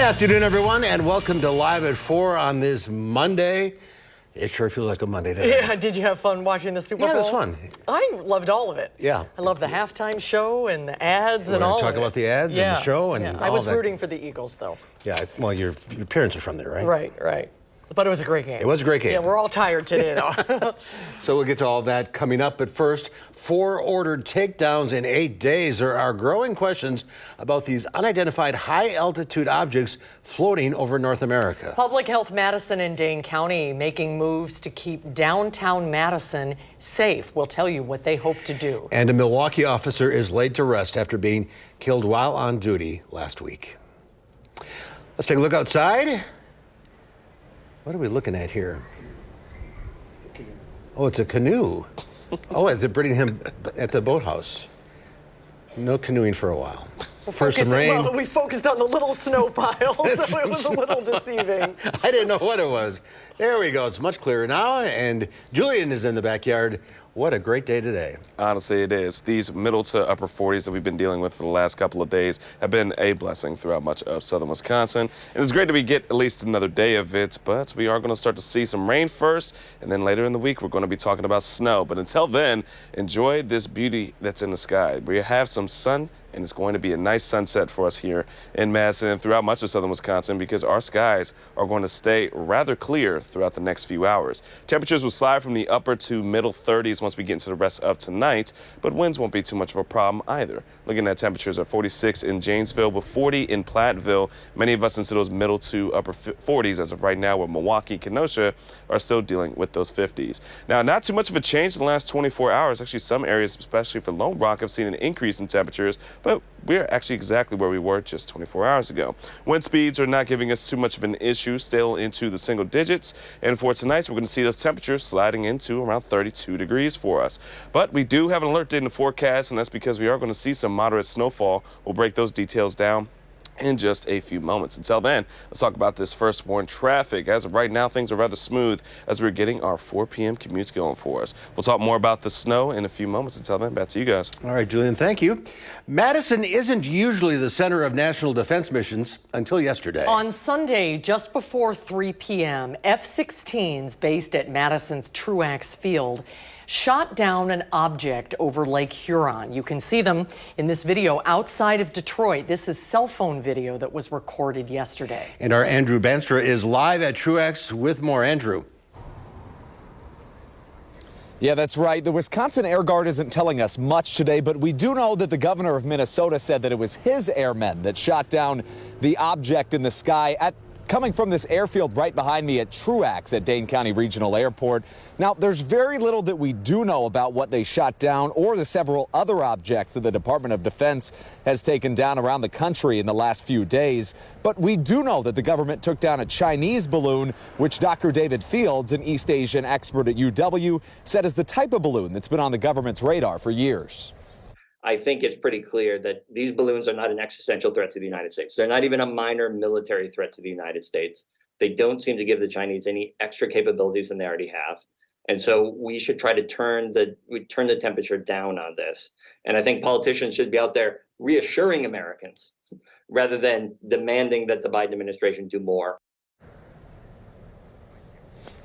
afternoon, everyone, and welcome to Live at 4 on this Monday. It sure feels like a Monday today. Yeah, did you have fun watching the Super Bowl? Yeah, it was fun. I loved all of it. Yeah. I loved the halftime show and the ads and all of it. Talk about the ads and the show and all I was that. rooting for the Eagles, though. Yeah, well, your parents are from there, right? Right. But it was a great game. It was a great game. Yeah, we're all tired today, though. So we'll get to all that coming up. But first, 4 ordered takedowns in 8 days. There are growing questions about these unidentified high-altitude objects floating over North America. Public Health Madison and Dane County making moves to keep downtown Madison safe. We'll tell you what they hope to do. And a Milwaukee officer is laid to rest after being killed while on duty last week. Let's take a look outside. What are we looking at here? Oh, it's a canoe. Oh, they're bringing him at the boathouse. No canoeing for a while. First some rain. Well, we focused on the little snow piles, so it was a little deceiving. I didn't know what it was. There we go. It's much clearer now, and Julian is in the backyard. What a great day today. Honestly, it is. These middle to upper 40s that we've been dealing with for the last couple of days have been a blessing throughout much of southern Wisconsin. And it's great that we get at least another day of it, but we are going to start to see some rain first, and then later in the week we're going to be talking about snow. But until then, enjoy this beauty that's in the sky. We have some sun, and it's going to be a nice sunset for us here in Madison and throughout much of southern Wisconsin because our skies are going to stay rather clear throughout the next few hours. Temperatures will slide from the upper to middle 30s once we get into the rest of tonight, but winds won't be too much of a problem either. Looking at temperatures at 46 in Janesville with 40 in Platteville. Many of us into those middle to upper 40s as of right now, where Milwaukee, Kenosha are still dealing with those 50s. Now, not too much of a change in the last 24 hours. Actually, some areas, especially for Lone Rock, have seen an increase in temperatures, but we're actually exactly where we were just 24 hours ago. Wind speeds are not giving us too much of an issue, still into the single digits. And for tonight, we're going to see those temperatures sliding into around 32 degrees for us. But we do have an alert in the forecast, and that's because we are going to see some moderate snowfall. We'll break those details down in just a few moments. Until then, let's talk about this first warn traffic. As of right now, things are rather smooth as we're getting our 4 p.m. commutes going for us. We'll talk more about the snow in a few moments. Until then, back to you guys. All right, Julian, thank you. Madison isn't usually the center of national defense missions until yesterday. On Sunday, just before 3 p.m., F-16s based at Madison's Truax Field shot down an object over Lake Huron. You can see them in this video outside of Detroit. This is cell phone video that was recorded yesterday. And our Andrew Banstra is live at Truax with more. Andrew. Yeah, that's right. The Wisconsin Air Guard isn't telling us much today, but we do know that the governor of Minnesota said that it was his airmen that shot down the object in the sky coming from this airfield right behind me at Truax at Dane County Regional Airport. Now, there's very little that we do know about what they shot down or the several other objects that the Department of Defense has taken down around the country in the last few days. But we do know that the government took down a Chinese balloon, which Dr. David Fields, an East Asian expert at UW, said is the type of balloon that's been on the government's radar for years. I think it's pretty clear that these balloons are not an existential threat to the United States. They're not even a minor military threat to the United States. They don't seem to give the Chinese any extra capabilities than they already have. And so we should try to turn the temperature down on this. And I think politicians should be out there reassuring Americans rather than demanding that the Biden administration do more.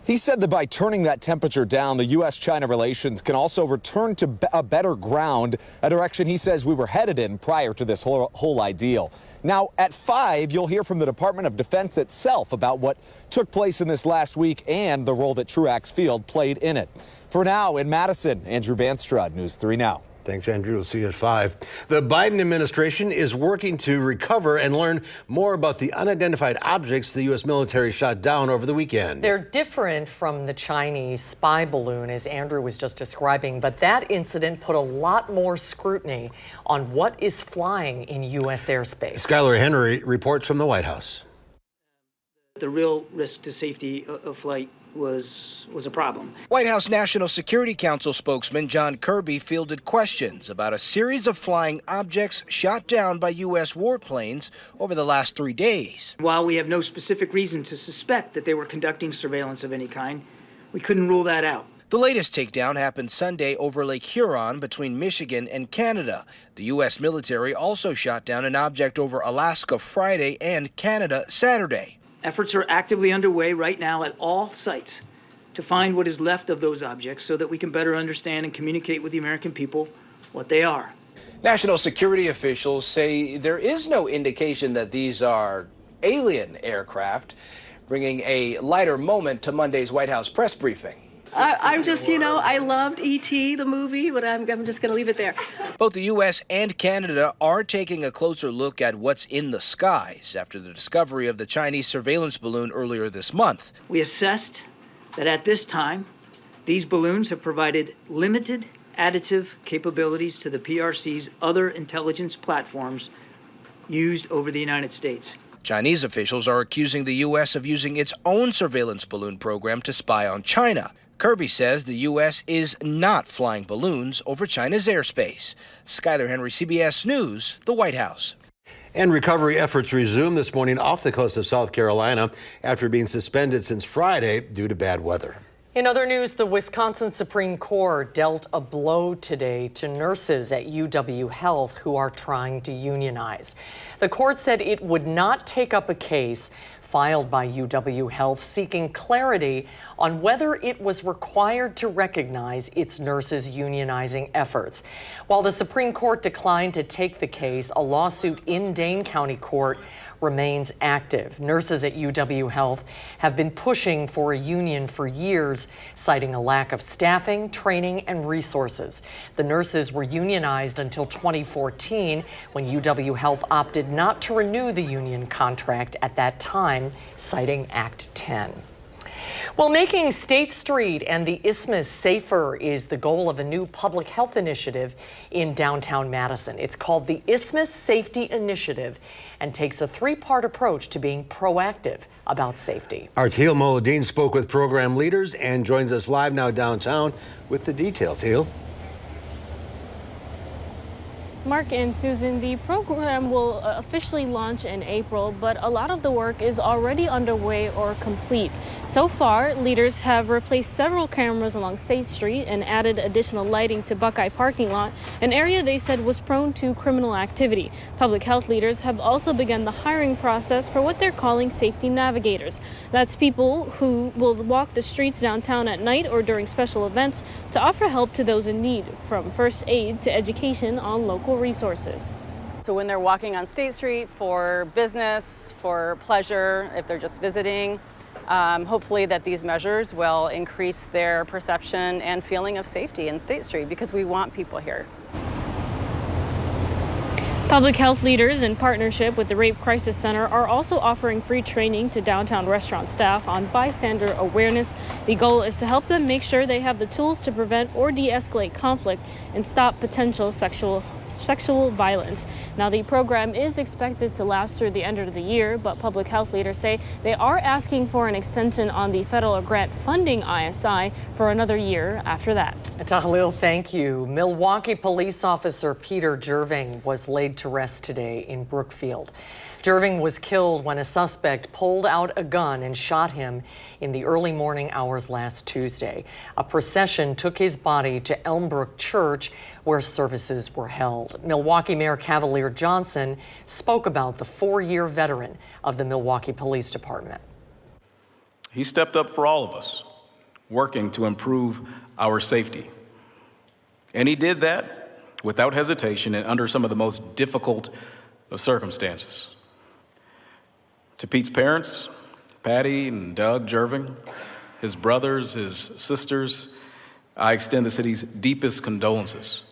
He said that by turning that temperature down, the U.S.-China relations can also return to a better ground, a direction he says we were headed in prior to this whole ideal. Now, at 5, you'll hear from the Department of Defense itself about what took place in this last week and the role that Truax Field played in it. For now, in Madison, Andrew Banstra, News 3 Now. Thanks, Andrew. We'll see you at 5. The Biden administration is working to recover and learn more about the unidentified objects the U.S. military shot down over the weekend. They're different from the Chinese spy balloon, as Andrew was just describing, but that incident put a lot more scrutiny on what is flying in U.S. airspace. Skylar Henry reports from the White House. The real risk to safety of flight was a problem. White House National Security Council spokesman John Kirby fielded questions about a series of flying objects shot down by U.S. warplanes over the last 3 days. While we have no specific reason to suspect that they were conducting surveillance of any kind, we couldn't rule that out. The latest takedown happened Sunday over Lake Huron between Michigan and Canada. The U.S. military also shot down an object over Alaska Friday and Canada Saturday. Efforts are actively underway right now at all sites to find what is left of those objects so that we can better understand and communicate with the American people what they are. National security officials say there is no indication that these are alien aircraft, bringing a lighter moment to Monday's White House press briefing. I'm just, I loved E.T., the movie, but I'm just going to leave it there. Both the U.S. and Canada are taking a closer look at what's in the skies after the discovery of the Chinese surveillance balloon earlier this month. We assessed that at this time, these balloons have provided limited additive capabilities to the PRC's other intelligence platforms used over the United States. Chinese officials are accusing the U.S. of using its own surveillance balloon program to spy on China. Kirby says the U.S. is not flying balloons over China's airspace. Skyler Henry, CBS News, the White House. And recovery efforts resumed this morning off the coast of South Carolina after being suspended since Friday due to bad weather. In other news, the Wisconsin Supreme Court dealt a blow today to nurses at UW Health who are trying to unionize. The court said it would not take up a case filed by UW Health seeking clarity on whether it was required to recognize its nurses' unionizing efforts. While the Supreme Court declined to take the case, a lawsuit in Dane County Court remains active. Nurses at UW Health have been pushing for a union for years, citing a lack of staffing, training, and resources. The nurses were unionized until 2014, when UW Health opted not to renew the union contract at that time, citing Act 10. Well, making State Street and the Isthmus safer is the goal of a new public health initiative in downtown Madison. It's called the Isthmus Safety Initiative and takes a three-part approach to being proactive about safety. Artil Moladin spoke with program leaders and joins us live now downtown with the details. Heel. Mark and Susan, the program will officially launch in April, but a lot of the work is already underway or complete. So far, leaders have replaced several cameras along State Street and added additional lighting to Buckeye parking lot, an area they said was prone to criminal activity. Public health leaders have also begun the hiring process for what they're calling safety navigators. That's people who will walk the streets downtown at night or during special events to offer help to those in need, from first aid to education on local resources. So when they're walking on State Street for business, for pleasure, if they're just visiting, hopefully that these measures will increase their perception and feeling of safety in State Street, because we want people here. Public health leaders, in partnership with the Rape Crisis Center, are also offering free training to downtown restaurant staff on bystander awareness. The goal is to help them make sure they have the tools to prevent or de-escalate conflict and stop potential sexual violence. Now, the program is expected to last through the end of the year, but public health leaders say they are asking for an extension on the federal grant funding ISI for another year after that. Tahlil, thank you. Milwaukee police officer Peter Jerving was laid to rest today in Brookfield. Jerving was killed when a suspect pulled out a gun and shot him in the early morning hours last Tuesday. A procession took his body to Elmbrook Church, where services were held. Milwaukee Mayor Cavalier Johnson spoke about the 4-year veteran of the Milwaukee Police Department. He stepped up for all of us, working to improve our safety. And he did that without hesitation and under some of the most difficult of circumstances. To Pete's parents, Patty and Doug Jerving, his brothers, his sisters, I extend the city's deepest condolences.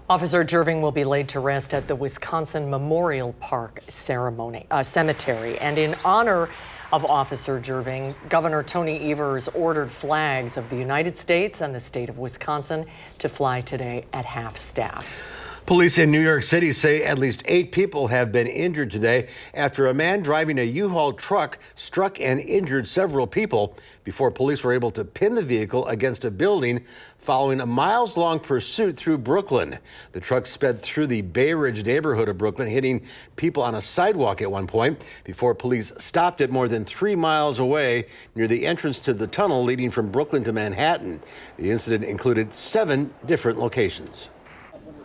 Officer Jerving will be laid to rest at the Wisconsin Memorial Park Cemetery. And in honor of Officer Jerving, Governor Tony Evers ordered flags of the United States and the state of Wisconsin to fly today at half staff. Police in New York City say at least 8 people have been injured today after a man driving a U-Haul truck struck and injured several people before police were able to pin the vehicle against a building following a miles-long pursuit through Brooklyn. The truck sped through the Bay Ridge neighborhood of Brooklyn, hitting people on a sidewalk at one point before police stopped it more than 3 miles away near the entrance to the tunnel leading from Brooklyn to Manhattan. The incident included 7 different locations.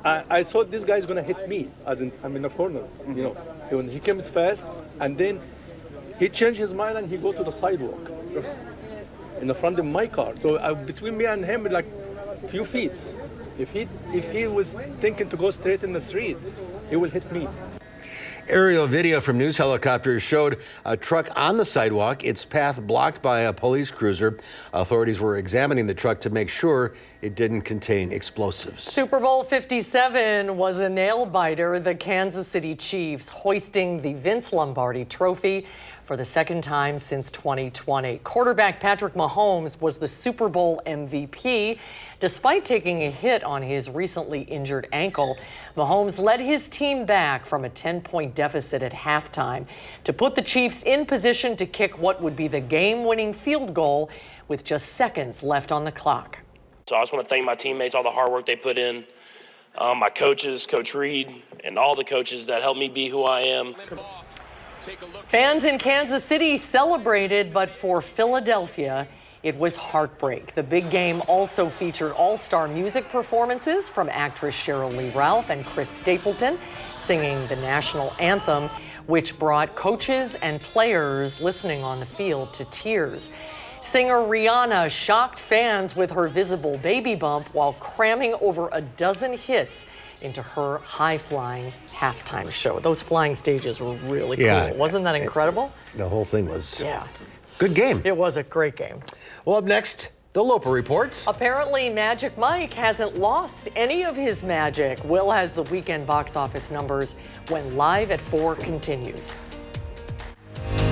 I thought this guy's gonna hit me, as in I'm in the corner, you know. When he came fast, and then he changed his mind and he go to the sidewalk in the front of my car. So between me and him, like a few feet. If he was thinking to go straight in the street, he will hit me. Aerial video from news helicopters showed a truck on the sidewalk, its path blocked by a police cruiser. Authorities were examining the truck to make sure it didn't contain explosives. Super Bowl 57 was a nail-biter. The Kansas City Chiefs hoisting the Vince Lombardi Trophy for the second time since 2020. Quarterback Patrick Mahomes was the Super Bowl MVP. Despite taking a hit on his recently injured ankle, Mahomes led his team back from a 10-point deficit at halftime to put the Chiefs in position to kick what would be the game-winning field goal with just seconds left on the clock. So I just want to thank my teammates, all the hard work they put in, my coaches, Coach Reed, and all the coaches that helped me be who I am. Fans in Kansas City celebrated, but for Philadelphia, it was heartbreak. The big game also featured all-star music performances from actress Sheryl Lee Ralph and Chris Stapleton singing the national anthem, which brought coaches and players listening on the field to tears. Singer Rihanna shocked fans with her visible baby bump while cramming over a dozen hits into her high-flying halftime show. Those flying stages were really cool. Wasn't that incredible? The whole thing was Yeah. good game. It was a great game. Well, up next, the Loper Report. Apparently, Magic Mike hasn't lost any of his magic. Will has the weekend box office numbers when Live at 4 continues.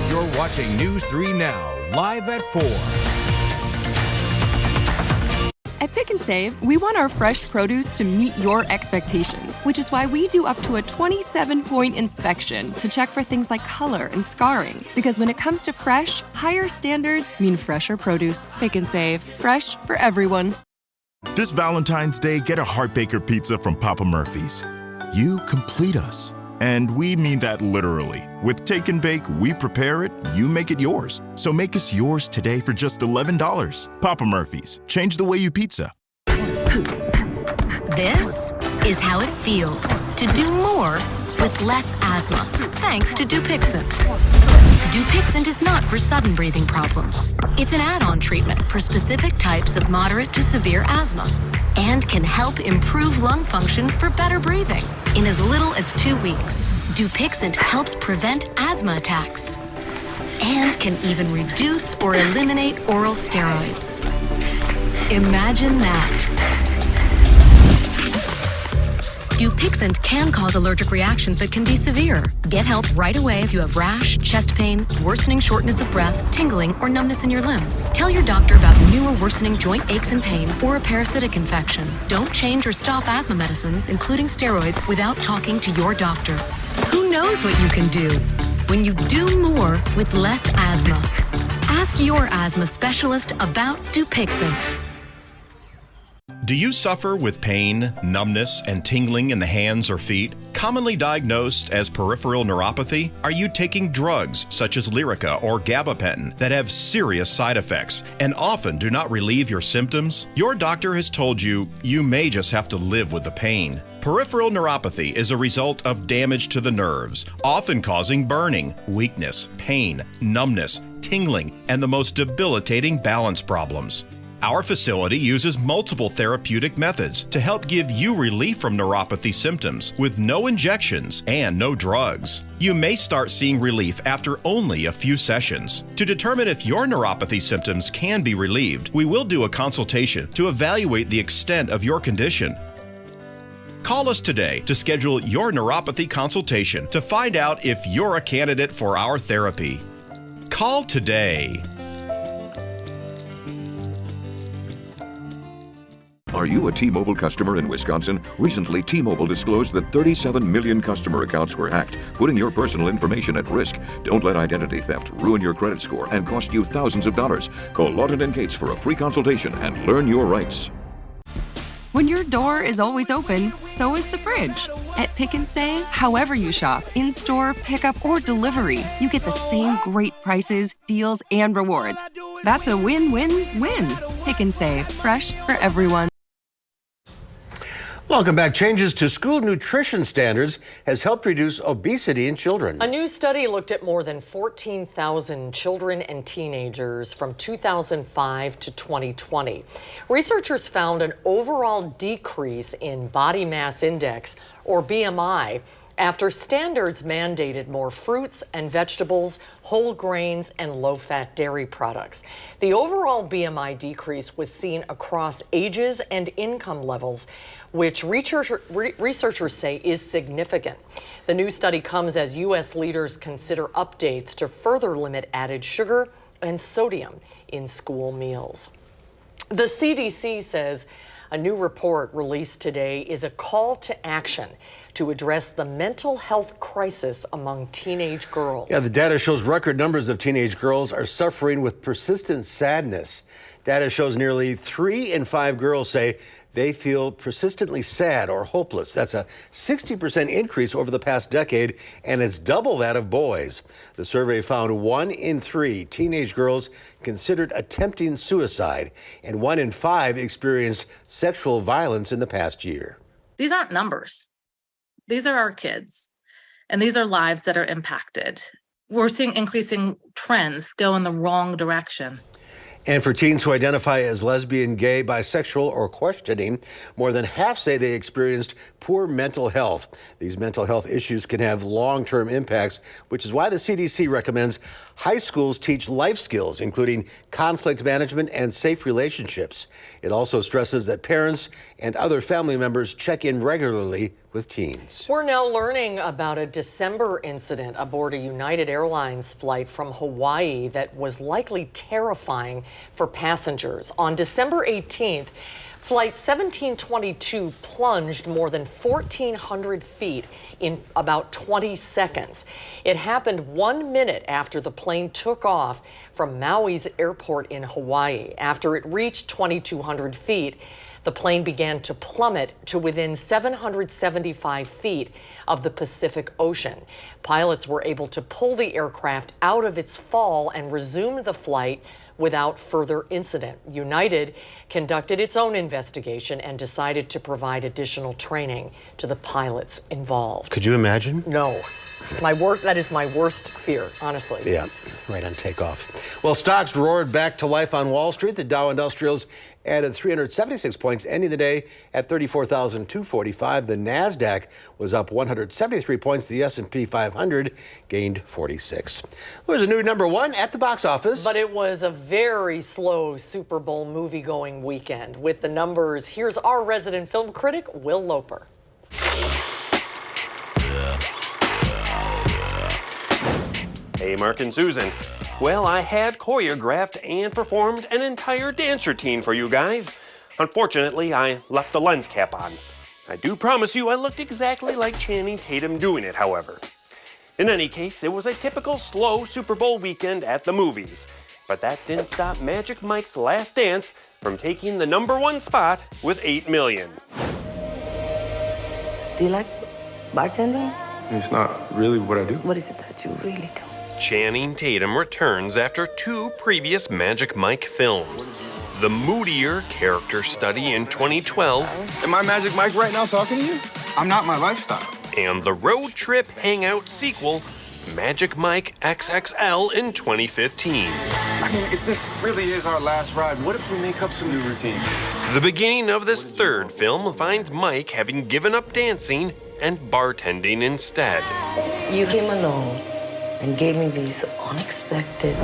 You're watching News 3 Now, live at 4. At Pick and Save, we want our fresh produce to meet your expectations, which is why we do up to a 27-point inspection to check for things like color and scarring. Because when it comes to fresh, higher standards mean fresher produce. Pick and Save, fresh for everyone. This Valentine's Day, get a Heart Baker pizza from Papa Murphy's. You complete us. And we mean that literally. With Take and Bake, we prepare it, you make it yours. So make us yours today for just $11. Papa Murphy's, change the way you pizza. This is how it feels to do more with less asthma, thanks to Dupixent. Dupixent is not for sudden breathing problems. It's an add-on treatment for specific types of moderate to severe asthma and can help improve lung function for better breathing in as little as 2 weeks. Dupixent helps prevent asthma attacks and can even reduce or eliminate oral steroids. Imagine that. Dupixent can cause allergic reactions that can be severe. Get help right away if you have rash, chest pain, worsening shortness of breath, tingling, or numbness in your limbs. Tell your doctor about new or worsening joint aches and pain or a parasitic infection. Don't change or stop asthma medicines, including steroids, without talking to your doctor. Who knows what you can do when you do more with less asthma? Ask your asthma specialist about Dupixent. Do you suffer with pain, numbness, and tingling in the hands or feet? Commonly diagnosed as peripheral neuropathy? Are you taking drugs such as Lyrica or gabapentin that have serious side effects and often do not relieve your symptoms? Your doctor has told you you may just have to live with the pain. Peripheral neuropathy is a result of damage to the nerves, often causing burning, weakness, pain, numbness, tingling, and the most debilitating balance problems. Our facility uses multiple therapeutic methods to help give you relief from neuropathy symptoms with no injections and no drugs. You may start seeing relief after only a few sessions. To determine if your neuropathy symptoms can be relieved, we will do a consultation to evaluate the extent of your condition. Call us today to schedule your neuropathy consultation to find out if you're a candidate for our therapy. Call today. Are you a T-Mobile customer in Wisconsin? Recently, T-Mobile disclosed that 37 million customer accounts were hacked, putting your personal information at risk. Don't let identity theft ruin your credit score and cost you thousands of dollars. Call Lawton & Cates for a free consultation and learn your rights. When your door is always open, so is the fridge. At Pick and Save, however you shop, in-store, pickup, or delivery, you get the same great prices, deals, and rewards. That's a win-win-win. Pick and Save, fresh for everyone. Welcome back. Changes to school nutrition standards has helped reduce obesity in children. A new study looked at more than 14,000 children and teenagers from 2005 to 2020. Researchers found an overall decrease in body mass index, or BMI, after standards mandated more fruits and vegetables, whole grains, and low-fat dairy products. The overall BMI decrease was seen across ages and income levels, which researchers say is significant. The new study comes as U.S. leaders consider updates to further limit added sugar and sodium in school meals. The CDC says a new report released today is a call to action to address the mental health crisis among teenage girls. Yeah, the data shows record numbers of teenage girls are suffering with persistent sadness. Data shows nearly 3 in 5 girls say they feel persistently sad or hopeless. That's a 60% increase over the past decade, and it's double that of boys. The survey found 1 in 3 teenage girls considered attempting suicide, and 1 in 5 experienced sexual violence in the past year. These aren't numbers. These are our kids, and these are lives that are impacted. We're seeing increasing trends go in the wrong direction. And for teens who identify as lesbian, gay, bisexual, or questioning, more than half say they experienced poor mental health. These mental health issues can have long-term impacts, which is why the CDC recommends high schools teach life skills, including conflict management and safe relationships. It also stresses that parents and other family members check in regularly with teens. We're now learning about a December incident aboard a United Airlines flight from Hawaii that was likely terrifying for passengers. On December 18th, Flight 1722 plunged more than 1,400 feet in about 20 seconds. It happened 1 minute after the plane took off from Maui's airport in Hawaii. After it reached 2,200 feet, the plane began to plummet to within 775 feet of the Pacific Ocean. Pilots were able to pull the aircraft out of its fall and resume the flight without further incident. United conducted its own investigation and decided to provide additional training to the pilots involved. Could you imagine? No. That is my worst fear, honestly. Yeah, right on takeoff. Well, stocks roared back to life on Wall Street. The Dow Industrials added 376 points, ending the day at 34,245. The NASDAQ was up 173 points. The S&P 500 gained 46. There's a new #1 at the box office. But it was a very slow Super Bowl movie-going weekend. With the numbers, here's our resident film critic, Will Loper. Hey, Mark and Susan. Well, I had choreographed and performed an entire dance routine for you guys. Unfortunately, I left the lens cap on. I do promise you I looked exactly like Channing Tatum doing it, however. In any case, it was a typical slow Super Bowl weekend at the movies. But that didn't stop Magic Mike's Last Dance from taking the #1 spot with 8 million. Do you like bartending? It's not really what I do. What is it that you really do? Channing Tatum returns after 2 previous Magic Mike films. The moodier character study in 2012. Am I Magic Mike right now talking to you? I'm not my lifestyle. And the road trip hangout sequel, Magic Mike XXL in 2015. I mean, if this really is our last ride, what if we make up some new routine? The beginning of this 3rd film finds Mike having given up dancing and bartending instead. You came along and gave me this unexpected,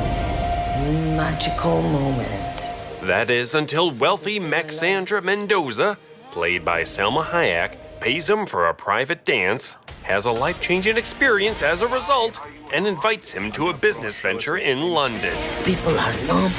magical moment. That is until wealthy Maxandra Mendoza, played by Selma Hayek, pays him for a private dance, has a life-changing experience as a result, and invites him to a business venture in London. People are numb.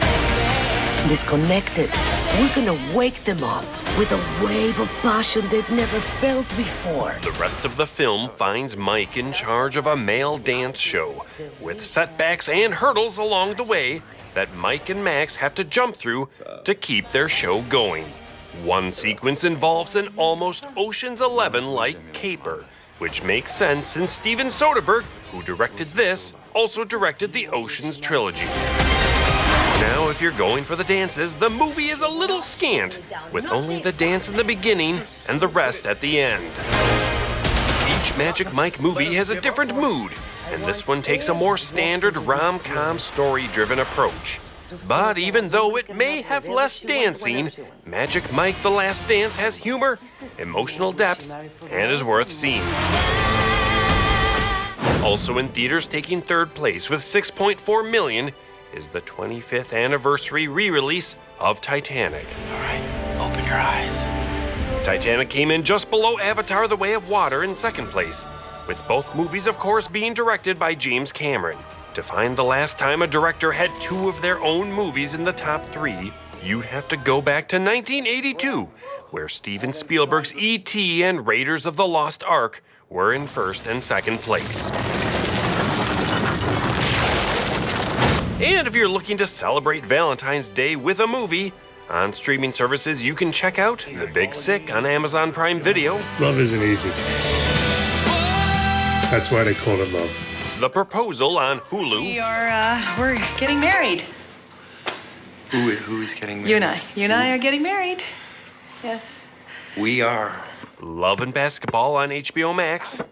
disconnected. We're gonna wake them up with a wave of passion they've never felt before. The rest of the film finds Mike in charge of a male dance show, with setbacks and hurdles along the way that Mike and Max have to jump through to keep their show going. One sequence involves an almost Ocean's 11-like caper, which makes sense since Steven Soderbergh, who directed this, also directed the Ocean's trilogy. Now, if you're going for the dances, the movie is a little scant, with only the dance in the beginning and the rest at the end. Each Magic Mike movie has a different mood, and this one takes a more standard rom-com story-driven approach. But even though it may have less dancing, Magic Mike: The Last Dance has humor, emotional depth, and is worth seeing. Also in theaters, taking third place with 6.4 million is the 25th anniversary re-release of Titanic. All right, open your eyes. Titanic came in just below Avatar: The Way of Water in second place, with both movies, of course, being directed by James Cameron. To find the last time a director had two of their own movies in the top three, you'd have to go back to 1982, where Steven Spielberg's E.T. and Raiders of the Lost Ark were in first and second place. And if you're looking to celebrate Valentine's Day with a movie, on streaming services you can check out The Big Sick on Amazon Prime Video. Love isn't easy. That's why they call it love. The Proposal on Hulu. We're getting married. Who is getting married? You and I. You and I are getting married. Yes. We are. Love and Basketball on HBO Max.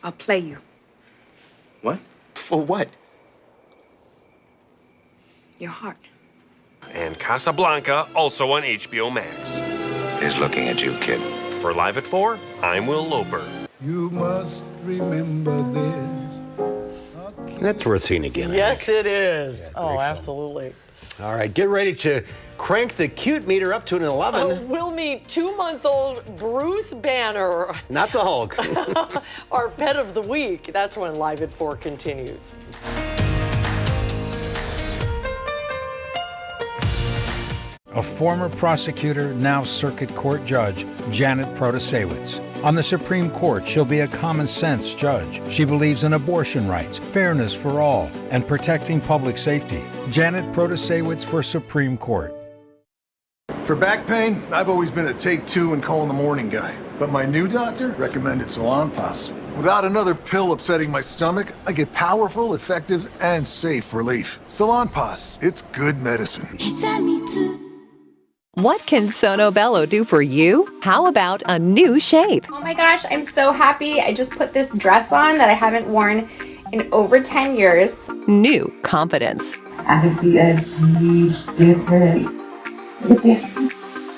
I'll play you. What? For what? Your heart. And Casablanca, also on HBO Max. Is looking at you, kid. For Live at 4, I'm Will Loper. You must remember this. That's worth seeing again. Yes, it is. Yeah, oh, fun. absolutely. All right, get ready to crank the cute meter up to an 11. We'll meet 2-month-old Bruce Banner, Not the Hulk. our pet of the week. That's when Live at 4 continues. A former prosecutor, now circuit court judge, Janet Protasewicz. On the Supreme Court, she'll be a common-sense judge. She believes in abortion rights, fairness for all, and protecting public safety. Janet Protasewicz for Supreme Court. For back pain, I've always been a take two and call in the morning guy. But my new doctor recommended Salonpas. Without another pill upsetting my stomach, I get powerful, effective, and safe relief. Salonpas, it's good medicine. What can Sono Bello do for you? How about a new shape? Oh my gosh, I'm so happy. I just put this dress on that I haven't worn in over 10 years. New confidence. I can see a huge difference. Look at this.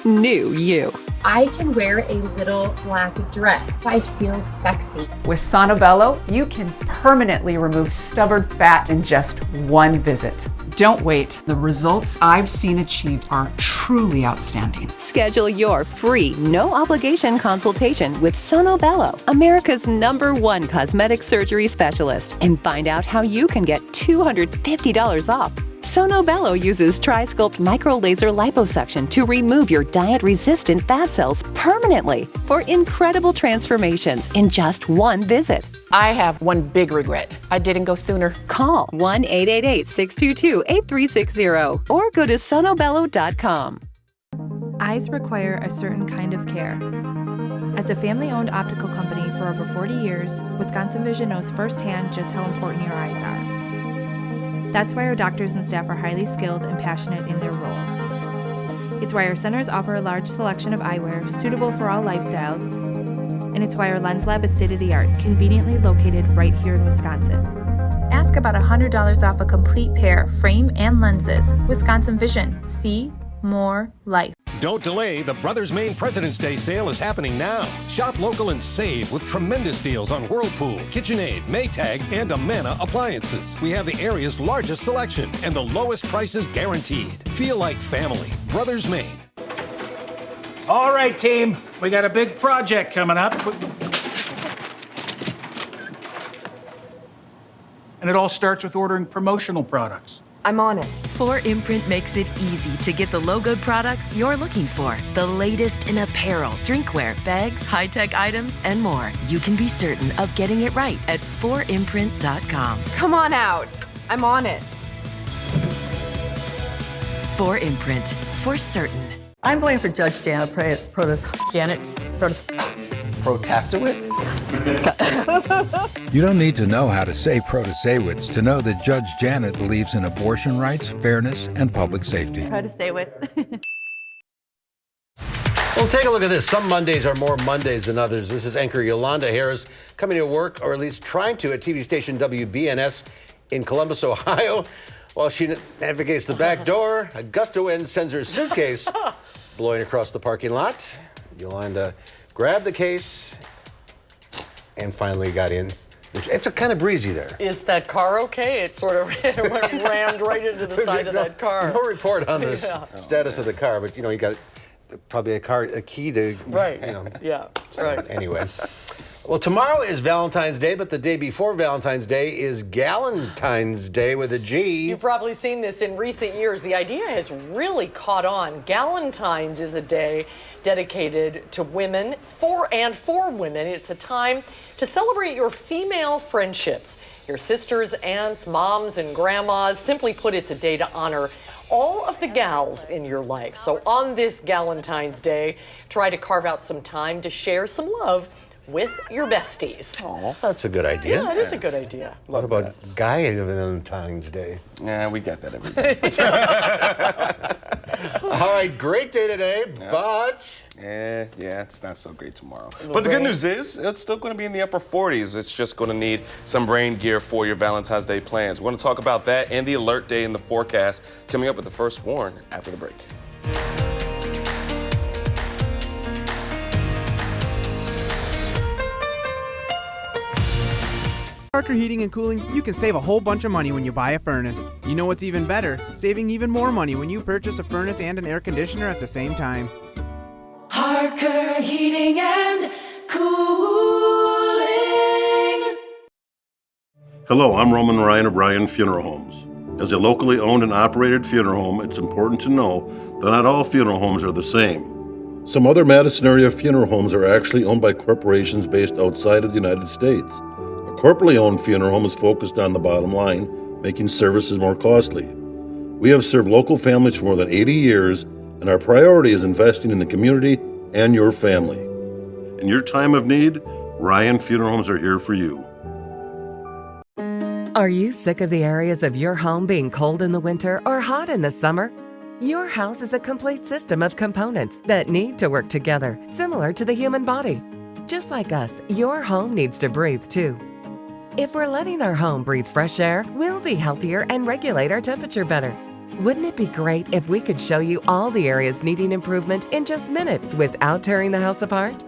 New you. I can wear a little black dress. I feel sexy. With Sono Bello, you can permanently remove stubborn fat in just one visit. Don't wait. The results I've seen achieved are truly outstanding. Schedule your free, no-obligation consultation with Sono Bello, America's #1 cosmetic surgery specialist, and find out how you can get $250 off. Sono Bello uses Tri-Sculpt micro-laser liposuction to remove your diet-resistant fat cells permanently for incredible transformations in just one visit. I have one big regret. I didn't go sooner. Call 1-888-622-8360 or go to sonobello.com. Eyes require a certain kind of care. As a family-owned optical company for over 40 years, Wisconsin Vision knows firsthand just how important your eyes are. That's why our doctors and staff are highly skilled and passionate in their roles. It's why our centers offer a large selection of eyewear suitable for all lifestyles, and it's why our lens lab is state-of-the-art, conveniently located right here in Wisconsin. Ask about $100 off a complete pair, frame and lenses. Wisconsin Vision. See more life. Don't delay. The Brothers Maine President's Day sale is happening now. Shop local and save with tremendous deals on Whirlpool, KitchenAid, Maytag, and Amana appliances. We have the area's largest selection and the lowest prices guaranteed. Feel like family. Brothers Maine. All right, team. We got a big project coming up. And it all starts with ordering promotional products. I'm on it. 4imprint makes it easy to get the logoed products you're looking for. The latest in apparel, drinkware, bags, high-tech items, and more. You can be certain of getting it right at 4imprint.com. Come on out. I'm on it. 4imprint, for certain. I'm going for Judge Janet Protasewicz? You don't need to know how to say Protasewicz to know that Judge Janet believes in abortion rights, fairness, and public safety. Protasewicz. Well, take a look at this. Some Mondays are more Mondays than others. This is anchor Yolanda Harris coming to work, or at least trying to, at TV station WBNS in Columbus, Ohio. While she navigates the back door, a gust of wind sends her suitcase blowing across the parking lot. Yolanda grabbed the case and finally got in. It's a kind of breezy there. Is that car okay? It sort of rammed right into the side of that car. No report on the status of the car, but you got probably a key to. Right. Yeah. Right. Anyway. Well, tomorrow is Valentine's Day, but the day before Valentine's Day is Galentine's Day with a G. You've probably seen this in recent years. The idea has really caught on. Galentine's is a day dedicated to women, for women. It's a time to celebrate your female friendships, your sisters, aunts, moms, and grandmas. Simply put, it's a day to honor all of the gals in your life. So on this Galentine's Day, try to carve out some time to share some love with your besties. Oh, that's a good idea. Yeah, it is a good idea. What about Guy Valentine's Day? Yeah, we got that every day. All right, great day today, but... Yeah, it's not so great tomorrow. But the good news is, it's still going to be in the upper 40s. It's just going to need some rain gear for your Valentine's Day plans. We're going to talk about that and the alert day in the forecast coming up with the first warn after the break. Parker Heating and Cooling, you can save a whole bunch of money when you buy a furnace. You know what's even better? Saving even more money when you purchase a furnace and an air conditioner at the same time. Parker Heating and Cooling. Hello, I'm Roman Ryan of Ryan Funeral Homes. As a locally owned and operated funeral home, it's important to know that not all funeral homes are the same. Some other Madison area funeral homes are actually owned by corporations based outside of the United States. A corporately owned funeral home is focused on the bottom line, making services more costly. We have served local families for more than 80 years, and our priority is investing in the community and your family. In your time of need, Ryan Funeral Homes are here for you. Are you sick of the areas of your home being cold in the winter or hot in the summer? Your house is a complete system of components that need to work together, similar to the human body. Just like us, your home needs to breathe too. If we're letting our home breathe fresh air, we'll be healthier and regulate our temperature better. Wouldn't it be great if we could show you all the areas needing improvement in just minutes without tearing the house apart?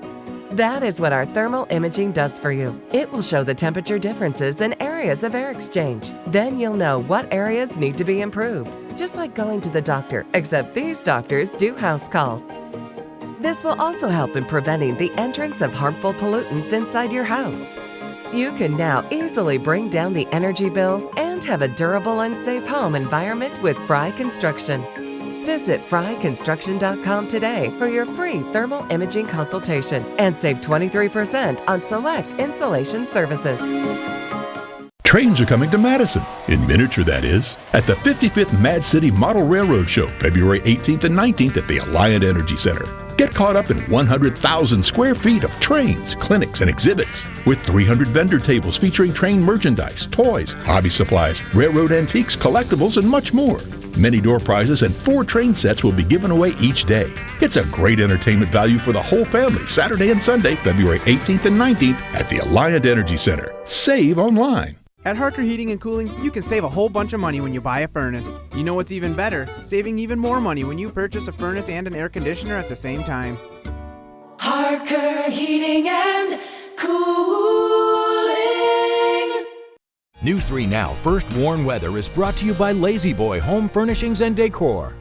That is what our thermal imaging does for you. It will show the temperature differences in areas of air exchange. Then you'll know what areas need to be improved. Just like going to the doctor, except these doctors do house calls. This will also help in preventing the entrance of harmful pollutants inside your house. You can now easily bring down the energy bills and have a durable and safe home environment with Fry Construction. Visit fryconstruction.com today for your free thermal imaging consultation and save 23% on select insulation services. Trains are coming to Madison, in miniature that is, at the 55th Mad City Model Railroad Show, February 18th and 19th at the Alliant Energy Center. Get caught up in 100,000 square feet of trains, clinics, and exhibits, with 300 vendor tables featuring train merchandise, toys, hobby supplies, railroad antiques, collectibles, and much more. Many door prizes and 4 train sets will be given away each day. It's a great entertainment value for the whole family, Saturday and Sunday, February 18th and 19th at the Alliant Energy Center. Save online. At Harker Heating and Cooling, you can save a whole bunch of money when you buy a furnace. You know what's even better? Saving even more money when you purchase a furnace and an air conditioner at the same time. Parker Heating and Cooling. News 3 Now First Warn Weather is brought to you by Lazy Boy Home Furnishings and Decor.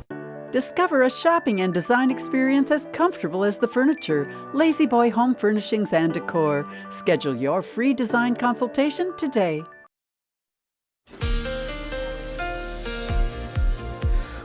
Discover a shopping and design experience as comfortable as the furniture. Lazy Boy Home Furnishings and Decor. Schedule your free design consultation today.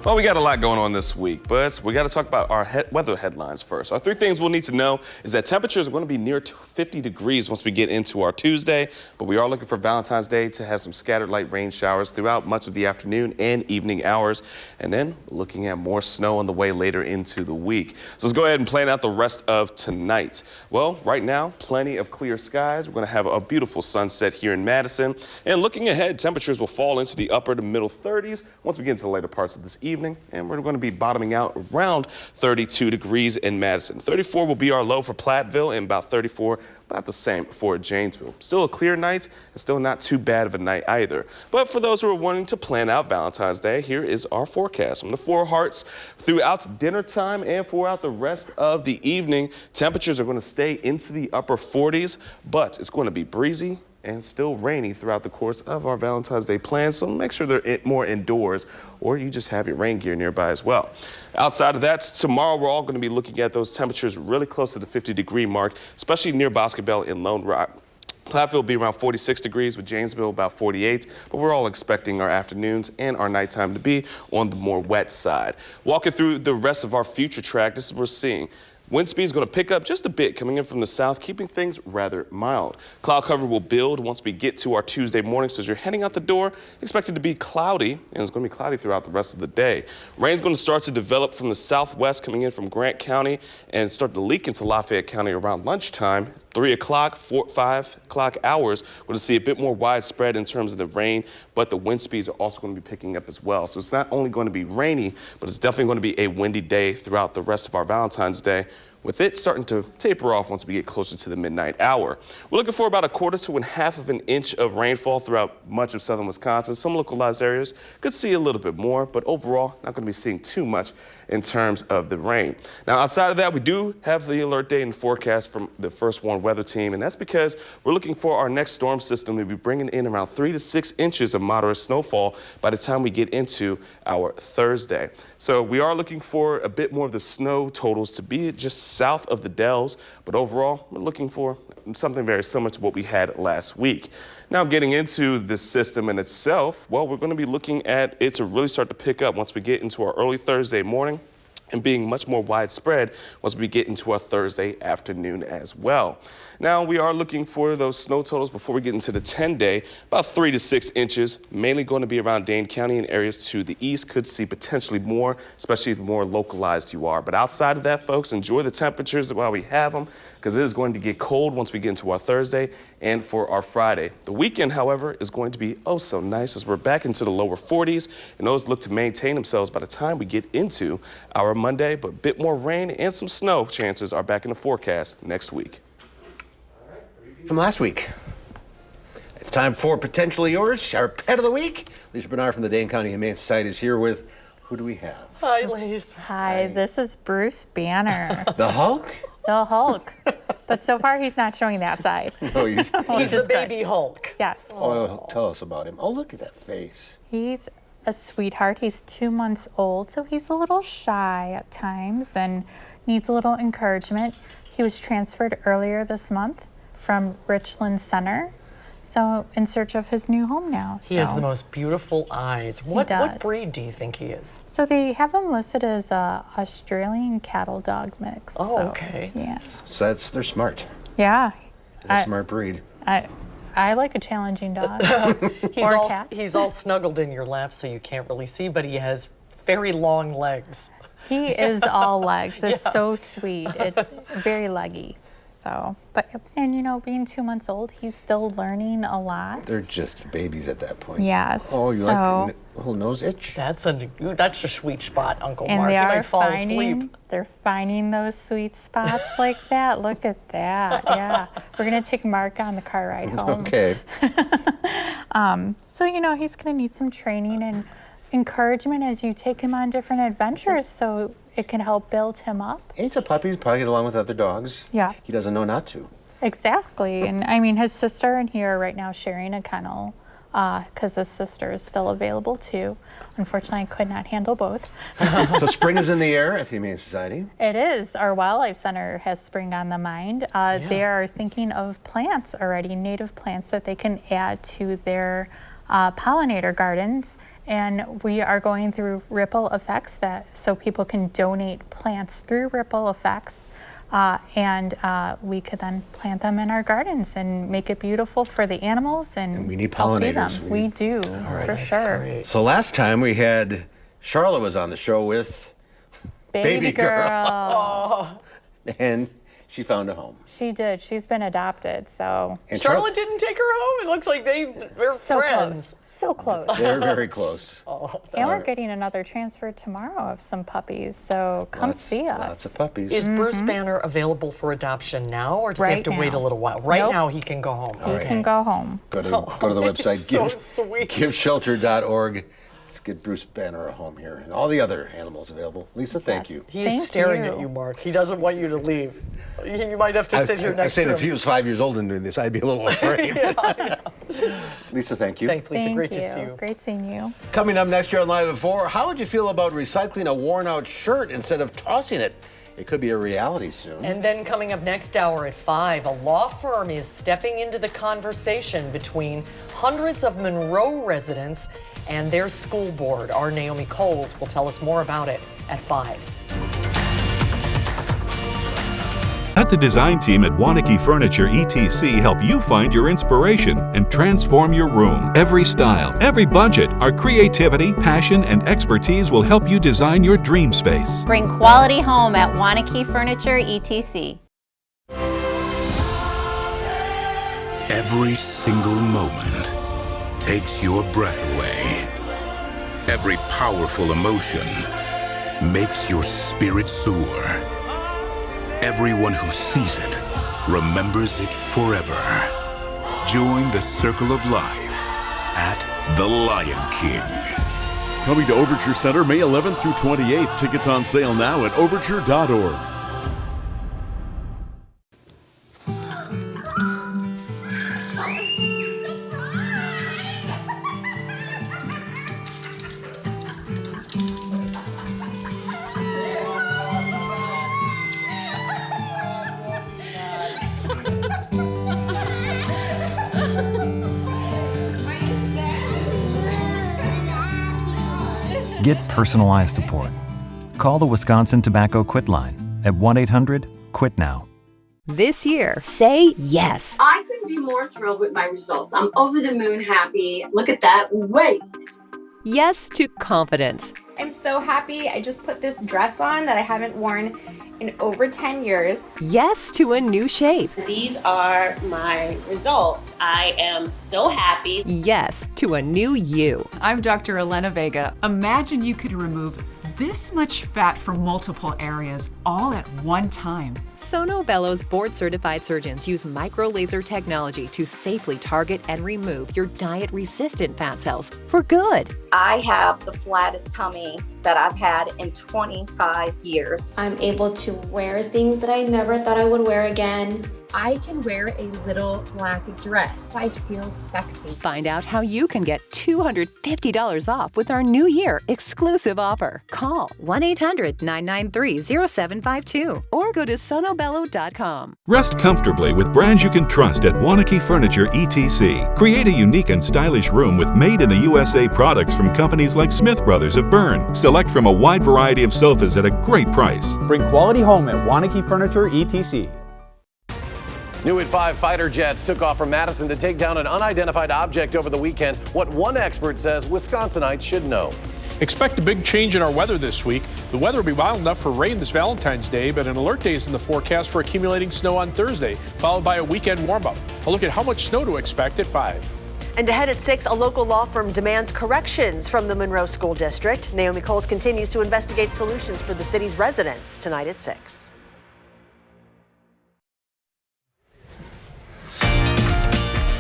Well, we got a lot going on this week, but we got to talk about our weather headlines first. Our 3 things we'll need to know is that temperatures are going to be near 50 degrees once we get into our Tuesday, but we are looking for Valentine's Day to have some scattered light rain showers throughout much of the afternoon and evening hours, and then looking at more snow on the way later into the week. So let's go ahead and plan out the rest of tonight. Well, right now, plenty of clear skies. We're going to have a beautiful sunset here in Madison, and looking ahead, temperatures will fall into the upper to middle 30s once we get into the later parts of this evening. And we're going to be bottoming out around 32 degrees in Madison. 34 will be our low for Platteville, and about 34, about the same for Janesville. Still a clear night, and still not too bad of a night either. But for those who are wanting to plan out Valentine's Day, here is our forecast. From the 4 Hearts, throughout dinner time and throughout the rest of the evening, temperatures are going to stay into the upper 40s, but it's going to be breezy and still rainy throughout the course of our Valentine's Day plans, so make sure they're more indoors, or you just have your rain gear nearby as well. Outside of that, tomorrow we're all going to be looking at those temperatures really close to the 50-degree mark, especially near Bosque Bell and Lone Rock. Platteville will be around 46 degrees, with Janesville about 48, but we're all expecting our afternoons and our nighttime to be on the more wet side. Walking through the rest of our future track, this is what we're seeing. Wind speed is going to pick up just a bit coming in from the south, keeping things rather mild. Cloud cover will build once we get to our Tuesday morning, so as you're heading out the door, expected to be cloudy, and it's going to be cloudy throughout the rest of the day. Rain's going to start to develop from the southwest coming in from Grant County and start to leak into Lafayette County around lunchtime. 3 o'clock, 5 o'clock hours, we're going to see a bit more widespread in terms of the rain, but the wind speeds are also going to be picking up as well. So it's not only going to be rainy, but it's definitely going to be a windy day throughout the rest of our Valentine's Day, with it starting to taper off once we get closer to the midnight hour. We're looking for about 1/4 to 1/2 inch of rainfall throughout much of southern Wisconsin. Some localized areas could see a little bit more, but overall, not going to be seeing too much in terms of the rain. Now, outside of that, we do have the alert day and forecast from the First Warn Weather Team, and that's because we're looking for our next storm system to be bringing in around 3 to 6 inches of moderate snowfall by the time we get into our Thursday. So we are looking for a bit more of the snow totals to be just south of the Dells, but overall, we're looking for something very similar to what we had last week. Now, getting into this system in itself, well, we're going to be looking at it to really start to pick up once we get into our early Thursday morning, and being much more widespread once we get into our Thursday afternoon as well. Now, we are looking for those snow totals before we get into the 10-day, about 3 to 6 inches, mainly going to be around Dane County and areas to the east. Could see potentially more, especially the more localized you are. But outside of that, folks, enjoy the temperatures while we have them, because it is going to get cold once we get into our Thursday and for our Friday. The weekend, however, is going to be oh so nice, as we're back into the lower 40s, and those look to maintain themselves by the time we get into our Monday, but a bit more rain and some snow chances are back in the forecast next week. From last week, it's time for Potentially Yours, our pet of the week. Lisa Bernard from the Dane County Humane Society is here with, who do we have? Hi, Lise. Hi, this is Bruce Banner. The Hulk? The Hulk. But so far, he's not showing that side. No, he's the baby Hulk. Yes. Oh, tell us about him. Oh, look at that face. He's a sweetheart. He's 2 months old, so he's a little shy at times and needs a little encouragement. He was transferred earlier this month from Richland Center, so in search of his new home now. He has the most beautiful eyes. What breed do you think he is? So they have him listed as a Australian cattle dog mix. Oh, so, okay. Yeah. So they're smart. Yeah. It's a smart breed. I like a challenging dog. He's all snuggled in your lap, so you can't really see, but he has very long legs. He is all legs. It's so sweet. It's very leggy. So, and you know, being 2 months old, he's still learning a lot. They're just babies at that point. Yes. Oh, you like a little nose itch? That's a sweet spot, Uncle and Mark. They he are might fall asleep. They're finding those sweet spots like that. Look at that. Yeah. We're going to take Mark on the car ride home. Okay. So, you know, he's going to need some training and encouragement as you take him on different adventures, so it can help build him up. He's a puppy. He's probably get along with other dogs. Yeah. He doesn't know not to. Exactly. And I mean, his sister and he are right now sharing a kennel because his sister is still available too. Unfortunately, I could not handle both. So spring is in the air at the Humane Society. It is. Our Wildlife Center has spring on the mind. They are thinking of plants already, native plants that they can add to their pollinator gardens. And we are going through ripple effects so people can donate plants through ripple effects. And we could then plant them in our gardens and make it beautiful for the animals. And we need help feed pollinators. them. We do, for sure. Great. So last time we had Charlotte was on the show with Baby girl. And she found a home. She did. She's been adopted, so. And Charlotte didn't take her home. It looks like they're so friends. close. So close. They're very close. And we're getting another transfer tomorrow of some puppies, so come see us. Lots of puppies. Is Bruce Banner available for adoption now, or does he have to wait a little while? Right now, he can go home. He can go home. Go to the website, so sweet. giveshelter.org. Let's get Bruce Banner a home here, and all the other animals available. Lisa, thank you. He is staring at you, Mark. He doesn't want you to leave. You might have to sit here next to him. If he was 5 years old and doing this, I'd be a little afraid. Yeah. Lisa, thank you. Thanks, Lisa. Thank Great you. to see you. Great seeing you. Coming up next year on Live at 4, how would you feel about recycling a worn-out shirt instead of tossing it? It could be a reality soon. And then coming up next hour at 5, a law firm is stepping into the conversation between hundreds of Monroe residents and their school board. Our Naomi Coles will tell us more about it at 5. Let the design team at Wanakee Furniture ETC help you find your inspiration and transform your room. Every style, every budget, our creativity, passion, and expertise will help you design your dream space. Bring quality home at Wanakee Furniture ETC. Every single moment takes your breath away. Every powerful emotion makes your spirit soar. Everyone who sees it remembers it forever. Join the circle of life at The Lion King. Coming to Overture Center May 11th through 28th. Tickets on sale now at overture.org. Get personalized support. Call the Wisconsin Tobacco Quit line at 1-800-QUIT-NOW. This year, say yes. I couldn't be more thrilled with my results. I'm over the moon happy. Look at that waist. Yes to confidence. I'm so happy. I just put this dress on that I haven't worn in over 10 years. Yes to a new shape. These are my results. I am so happy. Yes to a new you. I'm Dr. Elena Vega. Imagine you could remove this much fat from multiple areas all at one time. Sono Bello's board-certified surgeons use micro-laser technology to safely target and remove your diet-resistant fat cells for good. I have the flattest tummy that I've had in 25 years. I'm able to wear things that I never thought I would wear again. I can wear a little black dress. I feel sexy. Find out how you can get $250 off with our New Year exclusive offer. Call 1-800-993-0752 or go to sonobello.com. Rest comfortably with brands you can trust at Wanakee Furniture ETC. Create a unique and stylish room with made-in-the-USA products from companies like Smith Brothers of Bern. Select from a wide variety of sofas at a great price. Bring quality home at Wanakee Furniture ETC. New at 5, fighter jets took off from Madison to take down an unidentified object over the weekend. What one expert says Wisconsinites should know. Expect a big change in our weather this week. The weather will be mild enough for rain this Valentine's Day, but an alert day is in the forecast for accumulating snow on Thursday, followed by a weekend warm-up. A look at how much snow to expect at 5. And ahead at 6, a local law firm demands corrections from the Monroe School District. Naomi Coles continues to investigate solutions for the city's residents tonight at 6.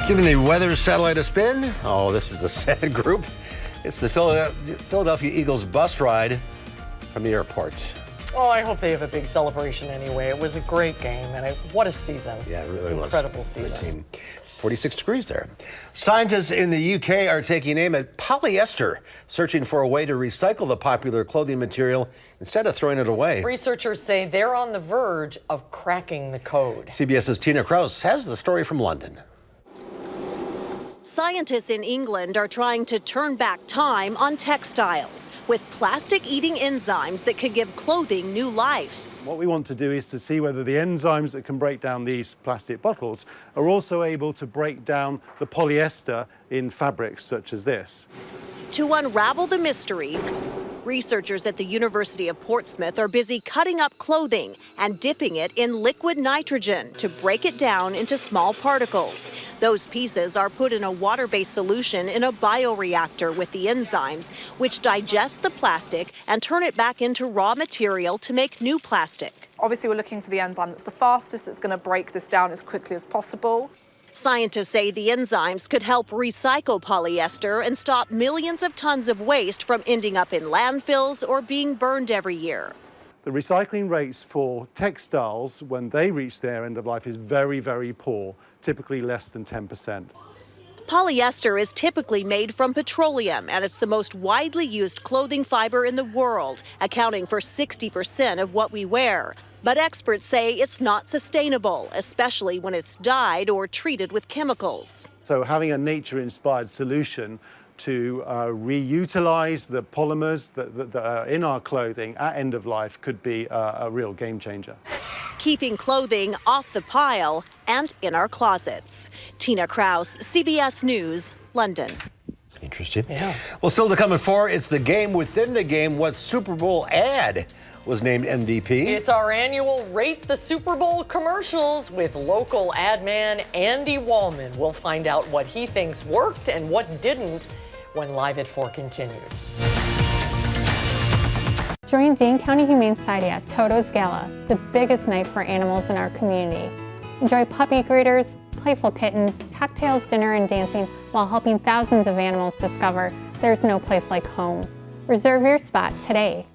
Giving the weather satellite a spin. Oh, this is a sad group. It's the Philadelphia Eagles bus ride from the airport. Oh, I hope they have a big celebration anyway. It was a great game, and what a season. Yeah, it really was. Incredible season. 46 degrees there. Scientists in the UK are taking aim at polyester, searching for a way to recycle the popular clothing material instead of throwing it away. Researchers say they're on the verge of cracking the code. CBS's Tina Kraus has the story from London. Scientists in England are trying to turn back time on textiles with plastic-eating enzymes that could give clothing new life. What we want to do is to see whether the enzymes that can break down these plastic bottles are also able to break down the polyester in fabrics such as this. To unravel the mystery, researchers at the University of Portsmouth are busy cutting up clothing and dipping it in liquid nitrogen to break it down into small particles. Those pieces are put in a water-based solution in a bioreactor with the enzymes, which digest the plastic and turn it back into raw material to make new plastic. Obviously, we're looking for the enzyme that's the fastest, that's going to break this down as quickly as possible. Scientists say the enzymes could help recycle polyester and stop millions of tons of waste from ending up in landfills or being burned every year. The recycling rates for textiles when they reach their end of life is very, very poor, typically less than 10%. Polyester is typically made from petroleum, and it's the most widely used clothing fiber in the world, accounting for 60% of what we wear. But experts say it's not sustainable, especially when it's dyed or treated with chemicals. So having a nature-inspired solution to reutilize the polymers that are in our clothing at end of life could be a real game changer. Keeping clothing off the pile and in our closets. Tina Kraus, CBS News, London. Interesting. Yeah. Well, still to come at 4, it's the game within the game. What Super Bowl ad was named MVP? It's our annual Rate the Super Bowl commercials with local ad man Andy Wallman. We'll find out what he thinks worked and what didn't when Live at 4 continues. Join Dane County Humane Society at Toto's Gala, the biggest night for animals in our community. Enjoy puppy greeters, playful kittens, cocktails, dinner, and dancing while helping thousands of animals discover there's no place like home. Reserve your spot today.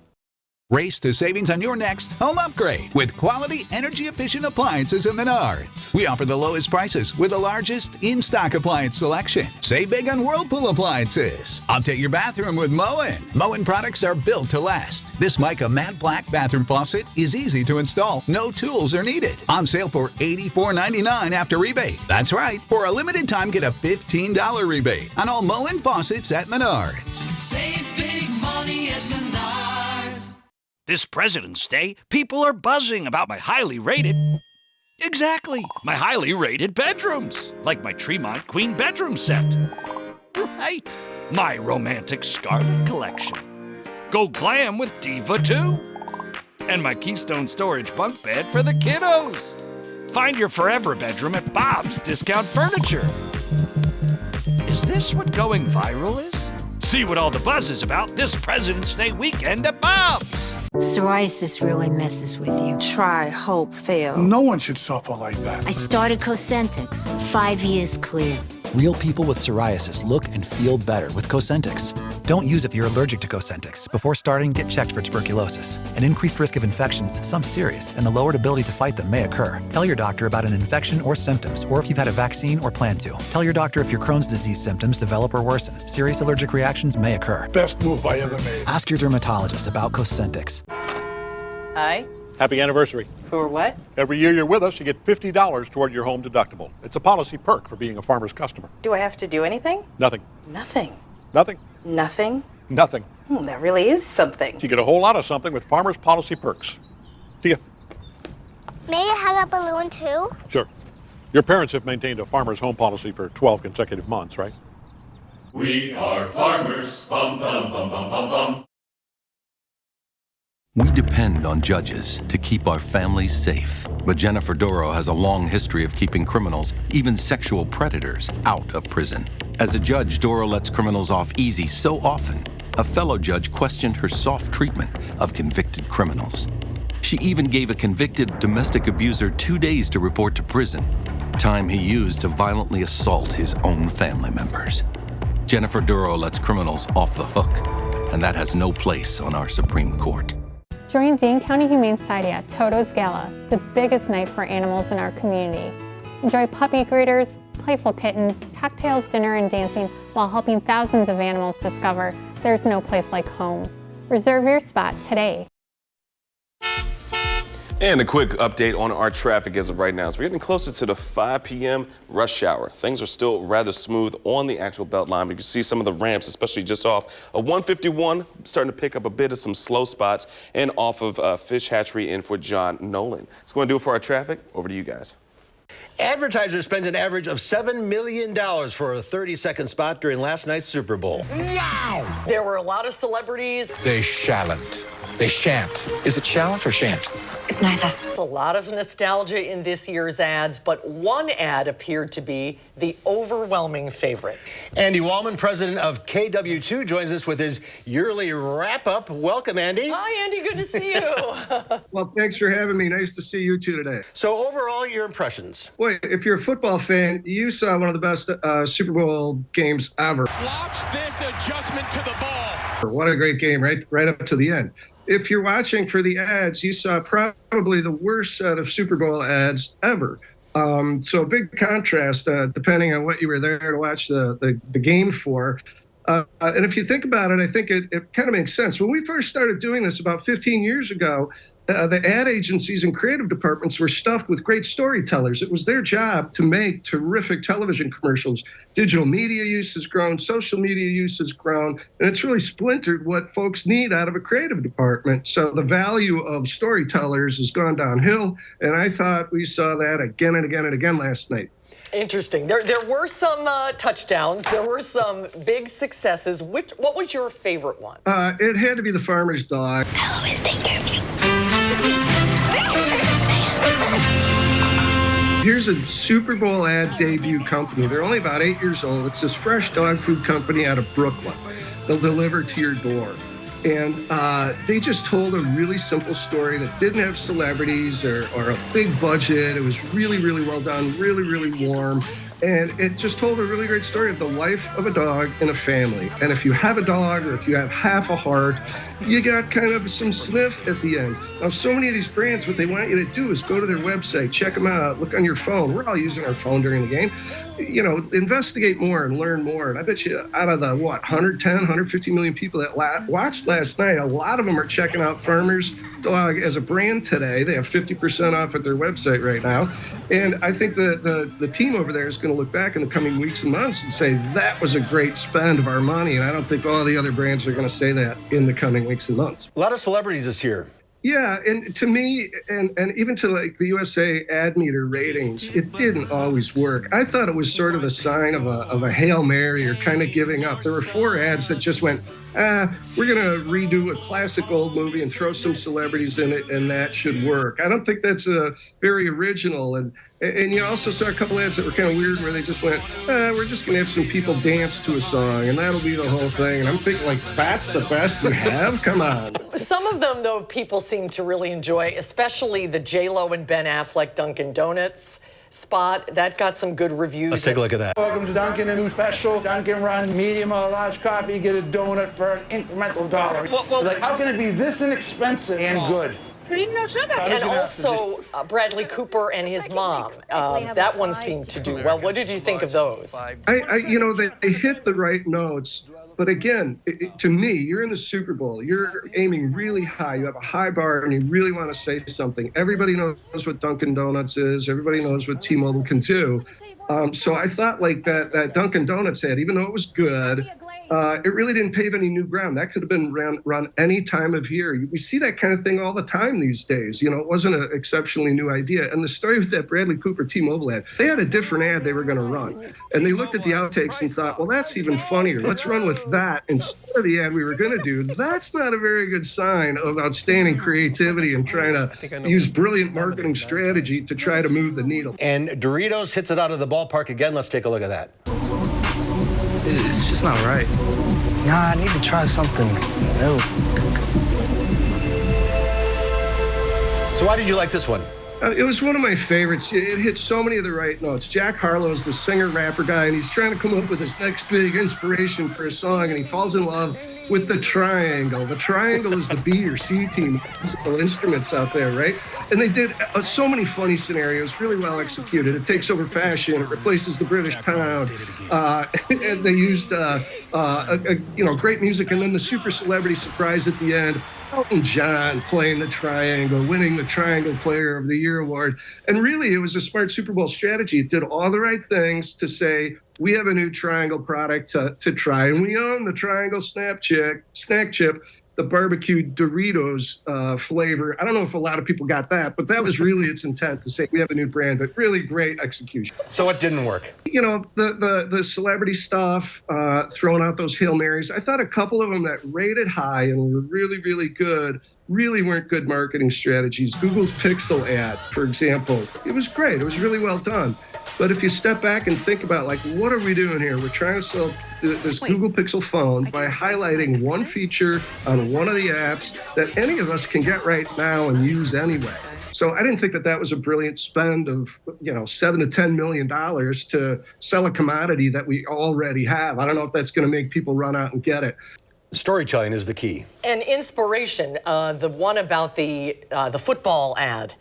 Race to savings on your next home upgrade with quality energy-efficient appliances at Menards. We offer the lowest prices with the largest in-stock appliance selection. Save big on Whirlpool appliances. Update your bathroom with Moen. Moen products are built to last. This mica matte black bathroom faucet is easy to install. No tools are needed. On sale for $84.99 after rebate. That's right. For a limited time, get a $15 rebate on all Moen faucets at Menards. Save big money at Menards. This President's Day, people are buzzing about my highly rated... Exactly, my highly rated bedrooms. Like my Tremont Queen bedroom set. Right, my romantic Scarlet collection. Go glam with Diva 2. And my Keystone Storage bunk bed for the kiddos. Find your forever bedroom at Bob's Discount Furniture. Is this what going viral is? See what all the buzz is about this President's Day weekend at Bob's. Psoriasis really messes with you. Try, hope, fail. No one should suffer like that. I started Cosentix. 5 years clear. Real people with psoriasis look and feel better with Cosentix. Don't use if you're allergic to Cosentix. Before starting, get checked for tuberculosis. An increased risk of infections, some serious, and the lowered ability to fight them may occur. Tell your doctor about an infection or symptoms, or if you've had a vaccine or plan to. Tell your doctor if your Crohn's disease symptoms develop or worsen. Serious allergic reactions may occur. Best move I ever made. Ask your dermatologist about Cosentix. Hi. Happy anniversary. For what? Every year you're with us, you get $50 toward your home deductible. It's a policy perk for being a Farmer's customer. Do I have to do anything? Nothing. Nothing. Nothing. Nothing? Nothing. That really is something. You get a whole lot of something with Farmer's policy perks. See ya. May I have a balloon too? Sure. Your parents have maintained a Farmer's home policy for 12 consecutive months, right? We are farmers. Bum, bum, bum, bum, bum, bum. We depend on judges to keep our families safe. But Jennifer Doro has a long history of keeping criminals, even sexual predators, out of prison. As a judge, Doro lets criminals off easy so often, a fellow judge questioned her soft treatment of convicted criminals. She even gave a convicted domestic abuser 2 days to report to prison, time he used to violently assault his own family members. Jennifer Doro lets criminals off the hook, and that has no place on our Supreme Court. Join Dane County Humane Society at Toto's Gala, the biggest night for animals in our community. Enjoy puppy greeters, playful kittens, cocktails, dinner, and dancing while helping thousands of animals discover there's no place like home. Reserve your spot today. And a quick update on our traffic as of right now. So we're getting closer to the 5 p.m. rush hour. Things are still rather smooth on the actual belt line. But you can see some of the ramps, especially just off of 151, starting to pick up a bit of some slow spots, and off of Fish Hatchery in for John Nolan. It's going to do it for our traffic. Over to you guys. Advertisers spent an average of $7 million for a 30-second spot during last night's Super Bowl. Wow! There were a lot of celebrities. They shallant. They shan't. Is it shallant or shan't? It's neither. A lot of nostalgia in this year's ads, but one ad appeared to be the overwhelming favorite. Andy Wallman, president of KW2, joins us with his yearly wrap-up. Welcome, Andy. Hi, Andy. Good to see you. Well, thanks for having me. Nice to see you two today. So overall, your impressions? Boy, if you're a football fan, you saw one of the best Super Bowl games ever. Watch this adjustment to the ball. What a great game, right up to the end. If you're watching for the ads, you saw probably the worst set of Super Bowl ads ever. So a big contrast, depending on what you were there to watch the game for. And if you think about it, I think it kind of makes sense. When we first started doing this about 15 years ago, the ad agencies and creative departments were stuffed with great storytellers. It was their job to make terrific television commercials. Digital media use has grown, social media use has grown, and it's really splintered what folks need out of a creative department. So the value of storytellers has gone downhill, and I thought we saw that again and again and again last night. Interesting. There were some touchdowns. There were some big successes. What was your favorite one? It had to be the farmer's dog. I'll always take care of you. Here's a Super Bowl ad debut company. They're only about 8 years old. It's this fresh dog food company out of Brooklyn. They'll deliver to your door. And they just told a really simple story that didn't have celebrities or a big budget. It was really, really well done, really, really warm. And it just told a really great story of the life of a dog in a family. And if you have a dog or if you have half a heart, you got kind of some sniff at the end. Now, so many of these brands, what they want you to do is go to their website, check them out, look on your phone. We're all using our phone during the game. You know, investigate more and learn more. And I bet you out of the, 110, 150 million people that watched last night, a lot of them are checking out Farmer's Dog as a brand today. They have 50% off at their website right now. And I think the team over there is going to look back in the coming weeks and months and say, that was a great spend of our money. And I don't think all the other brands are going to say that in the coming weeks and months. A lot of celebrities this year. Yeah, and to me, and even to like the USA Ad Meter ratings, it didn't always work. I thought it was sort of a sign of a Hail Mary or kind of giving up. There were 4 ads that just went, we're going to redo a classic old movie and throw some celebrities in it, and that should work. I don't think that's very original. And you also saw a couple ads that were kind of weird where they just went, we're just going to have some people dance to a song, and that'll be the whole thing. And I'm thinking, like, that's the best you have? Come on. Some of them, though, people seem to really enjoy, especially the J-Lo and Ben Affleck Dunkin' Donuts spot. That got some good reviews. Let's take a look at that. Welcome to Dunkin', a new special. Dunkin' run medium or large coffee, get a donut for an incremental $1. Well, like, how can it be this inexpensive and good? No sugar. And also Bradley Cooper and his mom. That one seemed to do well. What did you think of those? They hit the right notes. But again, to me, you're in the Super Bowl. You're aiming really high. You have a high bar, and you really want to say something. Everybody knows what Dunkin' Donuts is. Everybody knows what T-Mobile can do. So I thought like that Dunkin' Donuts ad, even though it was good, it really didn't pave any new ground. That could have been run any time of year. We see that kind of thing all the time these days. You know, it wasn't an exceptionally new idea. And the story with that Bradley Cooper T-Mobile ad, they had a different ad they were going to run. And they looked at the outtakes and thought, well, that's even funnier. Let's run with that instead of the ad we were going to do. That's not a very good sign of outstanding creativity and trying to use brilliant marketing strategy to try to move the needle. And Doritos hits it out of the ballpark again. Let's take a look at that. It's just not right. Nah, I need to try something new. So why did you like this one? It was one of my favorites. It hit so many of the right notes. Jack Harlow's the singer-rapper guy, and he's trying to come up with his next big inspiration for a song, and he falls in love with the triangle. The triangle is the B or C team musical instruments out there, right? And they did so many funny scenarios, really well executed. It takes over fashion. It replaces the British pound. And they used, great music, and then the super celebrity surprise at the end. Elton John playing the triangle, winning the Triangle Player of the Year award. And really, it was a smart Super Bowl strategy. It did all the right things to say, we have a new Triangle product to try. And we own the Triangle snack chip, the barbecue Doritos flavor. I don't know if a lot of people got that, but that was really its intent, to say we have a new brand, but really great execution. So what didn't work? You know, the celebrity stuff, throwing out those Hail Marys. I thought a couple of them that rated high and were really, really good really weren't good marketing strategies. Google's Pixel ad, for example, it was great. It was really well done. But if you step back and think about, like, what are we doing here? We're trying to sell this Google Pixel phone by highlighting one feature on one of the apps that any of us can get right now and use anyway. So I didn't think that was a brilliant spend of, $7 to $10 million to sell a commodity that we already have. I don't know if that's going to make people run out and get it. Storytelling is the key. And inspiration, the one about the football ad.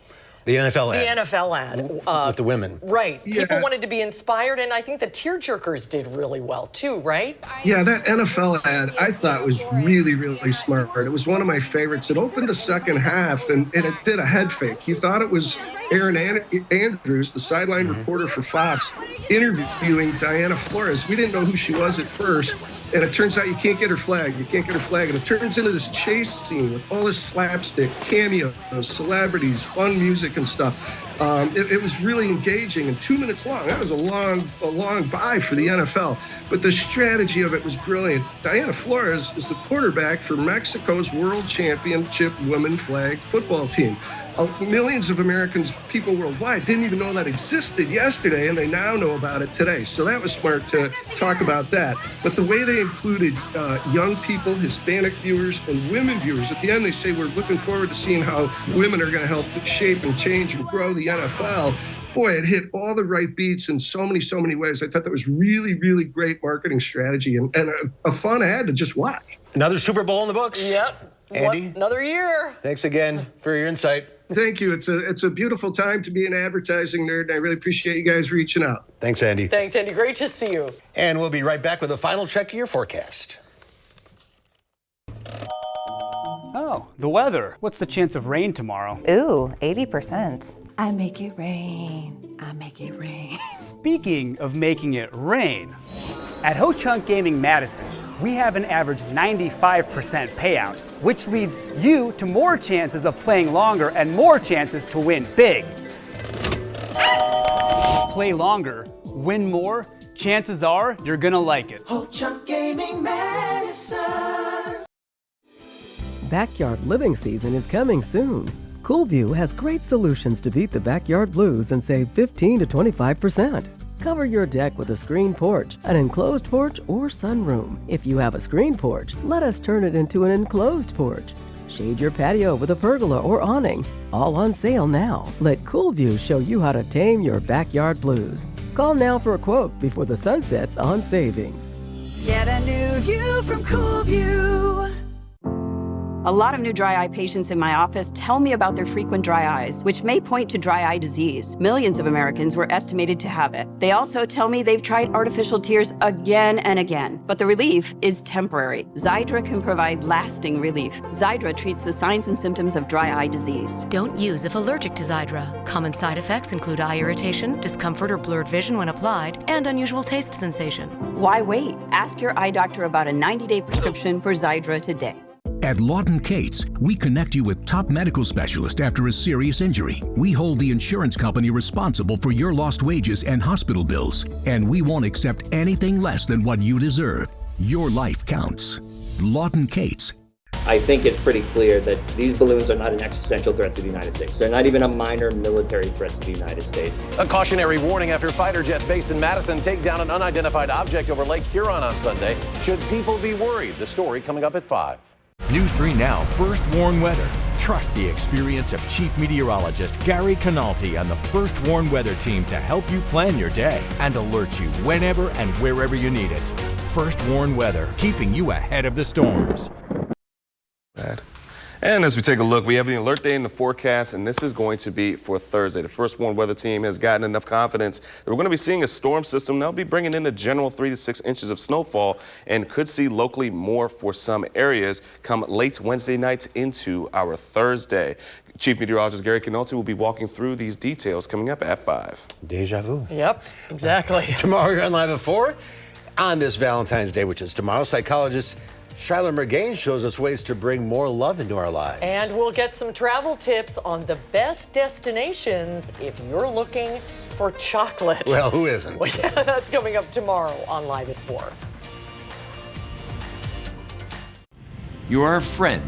The NFL ad. The NFL ad. With the women. Right. Yeah. People wanted to be inspired, and I think the tearjerkers did really well, too, right? Yeah, that NFL ad I thought was really, really smart. It was one of my favorites. It opened the second half, and it did a head fake. You thought it was Aaron Andrews, the sideline reporter for Fox, interviewing Diana Flores. We didn't know who she was at first. And it turns out you can't get her flag. You can't get her flag. And it turns into this chase scene with all this slapstick, cameos, celebrities, fun music and stuff. It was really engaging and 2 minutes long. That was a long buy for the NFL. But the strategy of it was brilliant. Diana Flores is the quarterback for Mexico's World Championship women flag football team. Millions of Americans, people worldwide, didn't even know that existed yesterday, and they now know about it today. So that was smart to talk about that. But the way they included young people, Hispanic viewers, and women viewers, at the end they say, we're looking forward to seeing how women are going to help shape and change and grow the NFL. Boy, it hit all the right beats in so many ways. I thought that was really, really great marketing strategy and a fun ad to just watch. Another Super Bowl in the books. Yep. Andy? Another year. Thanks again for your insight. Thank you. It's a beautiful time to be an advertising nerd, and I really appreciate you guys reaching out. Thanks, Andy. Thanks, Andy. Great to see you. And we'll be right back with a final check of your forecast. Oh, the weather. What's the chance of rain tomorrow? Ooh, 80%. I make it rain. I make it rain. Speaking of making it rain, at Ho Chunk Gaming Madison, we have an average 95% payout, which leads you to more chances of playing longer and more chances to win big. Play longer, win more, chances are you're gonna like it. Ho Chunk Gaming Madison. Backyard living season is coming soon. Coolview has great solutions to beat the backyard blues and save 15 to 25%. Cover your deck with a screen porch, an enclosed porch, or sunroom. If you have a screen porch, let us turn it into an enclosed porch. Shade your patio with a pergola or awning. All on sale now. Let Coolview show you how to tame your backyard blues. Call now for a quote before the sun sets on savings. Get a new view from Coolview. A lot of new dry eye patients in my office tell me about their frequent dry eyes, which may point to dry eye disease. Millions of Americans were estimated to have it. They also tell me they've tried artificial tears again and again, but the relief is temporary. Xiidra can provide lasting relief. Xiidra treats the signs and symptoms of dry eye disease. Don't use if allergic to Xiidra. Common side effects include eye irritation, discomfort or blurred vision when applied, and unusual taste sensation. Why wait? Ask your eye doctor about a 90-day prescription for Xiidra today. At Lawton Cates, we connect you with top medical specialists after a serious injury. We hold the insurance company responsible for your lost wages and hospital bills, and we won't accept anything less than what you deserve. Your life counts. Lawton Cates. I think it's pretty clear that these balloons are not an existential threat to the United States. They're not even a minor military threat to the United States. A cautionary warning after fighter jets based in Madison take down an unidentified object over Lake Huron on Sunday. Should people be worried? The story coming up at 5. News 3 Now First Warn Weather. Trust the experience of Chief Meteorologist Gary Canalti and the First Warn Weather team to help you plan your day and alert you whenever and wherever you need it. First Warn Weather, keeping you ahead of the storms. And as we take a look, we have the alert day in the forecast, and this is going to be for Thursday. The First Warn Weather Team has gotten enough confidence that we're going to be seeing a storm system. They'll be bringing in a general 3 to 6 inches of snowfall and could see locally more for some areas come late Wednesday night into our Thursday. Chief Meteorologist Gary Canolti will be walking through these details coming up at 5. Deja vu. Yep, exactly. Tomorrow you're on Live at 4. On this Valentine's Day, which is tomorrow, psychologist Shyler Mergain shows us ways to bring more love into our lives. And we'll get some travel tips on the best destinations if you're looking for chocolate. Well, who isn't? Well, yeah, that's coming up tomorrow on Live at 4. You are a friend,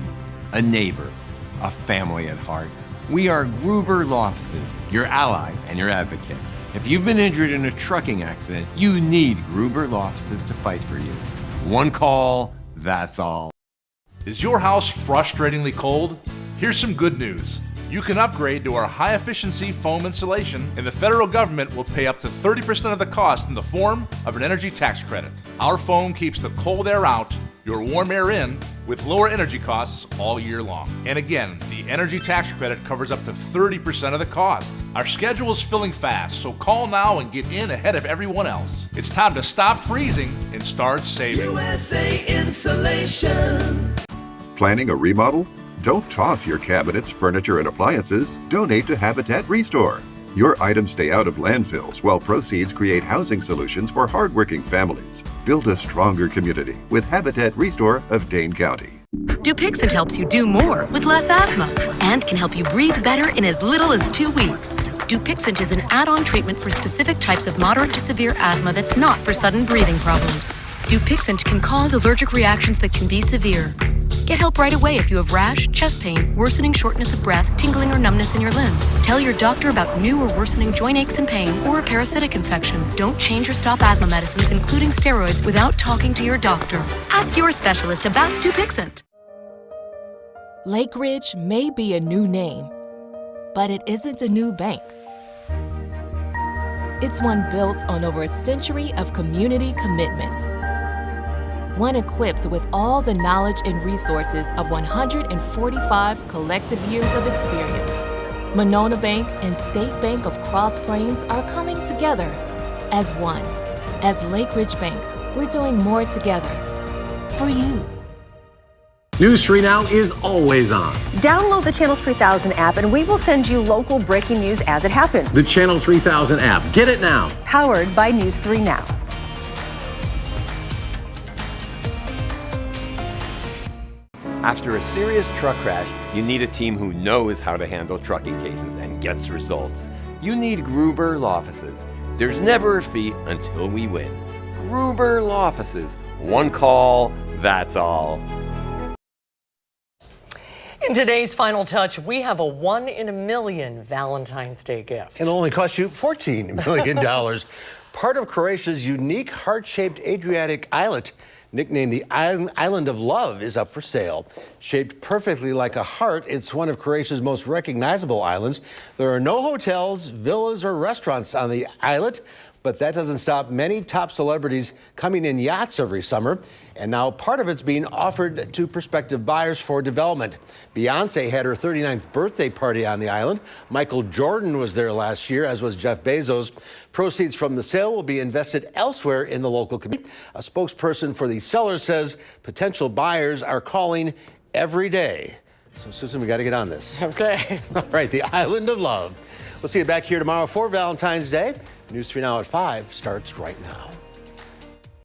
a neighbor, a family at heart. We are Gruber Law Offices, your ally and your advocate. If you've been injured in a trucking accident, you need Gruber Law Offices to fight for you. One call, that's all. Is your house frustratingly cold? Here's some good news. You can upgrade to our high-efficiency foam insulation, and the federal government will pay up to 30% of the cost in the form of an energy tax credit. Our foam keeps the cold air out, your warm air in, with lower energy costs all year long. And again, the energy tax credit covers up to 30% of the cost. Our schedule is filling fast, so call now and get in ahead of everyone else. It's time to stop freezing and start saving. USA Insulation. Planning a remodel? Don't toss your cabinets, furniture, and appliances. Donate to Habitat Restore. Your items stay out of landfills while proceeds create housing solutions for hardworking families. Build a stronger community with Habitat Restore of Dane County. Dupixent helps you do more with less asthma and can help you breathe better in as little as 2 weeks. Dupixent is an add-on treatment for specific types of moderate to severe asthma that's not for sudden breathing problems. Dupixent can cause allergic reactions that can be severe. Get help right away if you have rash, chest pain, worsening shortness of breath, tingling or numbness in your limbs. Tell your doctor about new or worsening joint aches and pain or a parasitic infection. Don't change or stop asthma medicines, including steroids, without talking to your doctor. Ask your specialist about Dupixent. Lake Ridge may be a new name, but it isn't a new bank. It's one built on over a century of community commitment. One equipped with all the knowledge and resources of 145 collective years of experience. Monona Bank and State Bank of Cross Plains are coming together as one. As Lake Ridge Bank, we're doing more together for you. News 3 Now is always on. Download the Channel 3000 app and we will send you local breaking news as it happens. The Channel 3000 app. Get it now. Powered by News 3 Now. After a serious truck crash, you need a team who knows how to handle trucking cases and gets results. You need Gruber Law Offices. There's never a fee until we win. Gruber Law Offices. One call, that's all. In today's Final Touch, we have a 1 in a million Valentine's Day gift. It'll only cost you $14 million. Part of Croatia's unique heart-shaped Adriatic islet, nicknamed the Island of Love, is up for sale. Shaped perfectly like a heart, it's one of Croatia's most recognizable islands. There are no hotels, villas, or restaurants on the islet, but that doesn't stop many top celebrities coming in yachts every summer. And now part of it's being offered to prospective buyers for development. Beyonce had her 39th birthday party on the island. Michael Jordan was there last year, as was Jeff Bezos. Proceeds from the sale will be invested elsewhere in the local community. A spokesperson for the seller says potential buyers are calling every day. So, Susan, we got to get on this. Okay. All right, the Island of Love. We'll see you back here tomorrow for Valentine's Day. News 3 Now at 5 starts right now.